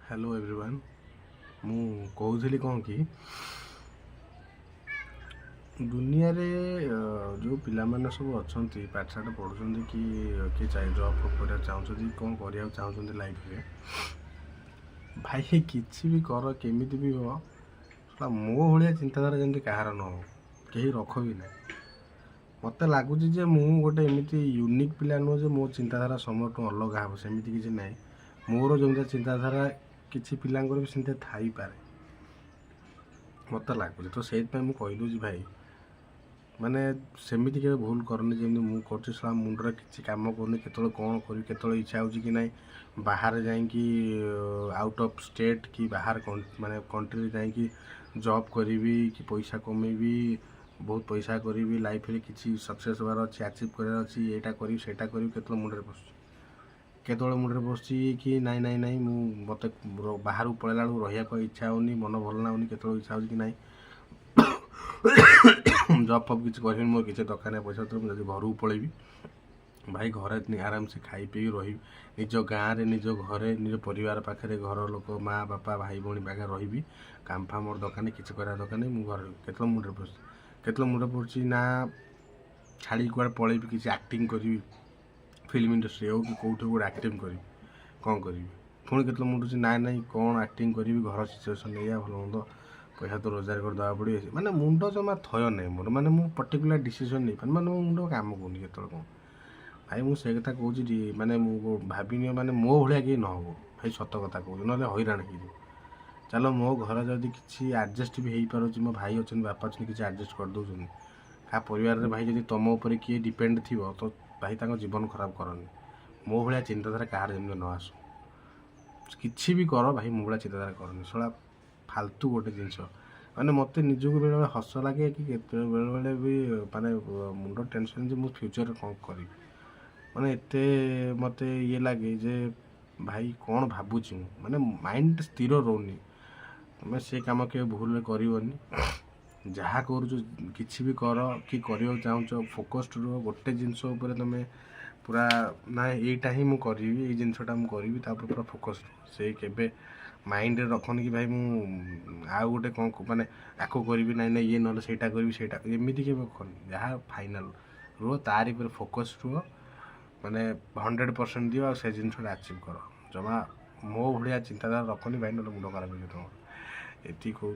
Hello everyone मु कहूली कौन कि दुनिया रे जो पिला माने सब अच्छा पाठशाठ पढ़ुं कि किए जॉब कर चाहते कौन करने चाहते लाइफ रे भाई किसी भी कर केमी भी हो मो भाया चिंताधारा जमी कहार न हो कहीं रख भी ना मत लगुच गोटे एमती यूनिक पिला नुह जो मो चिंताधारा समस्त अलग हे सेमती किसी ना मोर जमी चिंताधारा किसी पिला भी सेमती थी पारे मत लगुच तो से कहीदे भाई माने सेमती के भूल करनी जमी मुझे कर मुंडर किसी कम करनी के कौन करी इच्छा हो कि ना बाहर जाकि आउट ऑफ स्टेट कि बाहर माने कंट्री जाकि जॉब करी कि पैसा कमेबी बहुत पैसा करी लाइफ रे किसी सक्सेस होवार अच्छी अचीव करार अच्छी यहाँ करी सेटा करी के मुंडे पशु केतल मुंडे पशुची कि नाई नाई नाई मत बाहर पलैला रहा इच्छा होनी मन भल ना के इच्छा हो कि ना जॉब फब किसी कर मोर किसी दरकार ना पैसा तो मुझे घर को पलैबी भाई घर आराम से खाई पी रही निज गाँव निज घरे निज परिवार पाखे घर लोक माँ बापा भाई भाई पाखे रही काम फाम मोर दरकार नहीं किसी कर दरकार नहीं मुझे घर के मुंडे पशु के मुंडे पड़ी ना छाड़ी कुआड़े पलैबी किसी एक्टिंग करी फिल्म इंडस्ट्री हो कि कौट गोटे एक्टिंग करी कौन करी पुणी के मुंडुच ना ना कौन एक्टिंग करी घर सिचुएसन या भल मंद पैसा तो रोजगार करदे पड़े माने मुंड जमा थय ना मोर माने मु पर्टिकुलर डिसीजन नहीं पारे माने मुंड काम करूनी के कौन भाई मुझे कथा कहूँ माने भाविनी माने मो भाया कहीं न हो भाई सत कथा कहूँ ना हैरान हो चलो मो घर जदि किसी एडजस्ट भी हो पारे मो भाई अच्छे बापा अच्छे किसी एडजस्ट करदे क्या परिवार में भाई जब तुम उपर किए डिपेंड थी तो भाई जीवन खराब करनी मो भाया चिंताधारा कहार जमी न आसू किसी भी कर भाई मो भाया चिंताधारा करनी सला फालतू गोटे जिनस मैंने मत निजक बेले हस लगे कि बेले बेले भी माने मुंड टेंशन मुझे फ्यूचर कौन करी माने एते मत ये लगे जे भाई कौन भावुँ माने माइंड स्थिर रोनी तुम से कम के भूल करनी जहाँ कर किसी भी कर कि चाहो फोकस्ड रुह गोटे जिनस तुम पूरा ना यहीटा ही मुझे करी जिनसटा मुझे करी पूरा फोकस्ड से के माइंड रखनी कि भाई मु आउ गोटे कौन माने आको करी ना ना ये ना सेटा करी एमती के रखनी जहाँ फाइनाल रुह तारी पर फोकस रुह माने 100% दियो से जिनसटा अचीव कर जमा मो भाया चिंताधारा रखनी भाई ना मुंड खराब हो तुम ये कहूँ।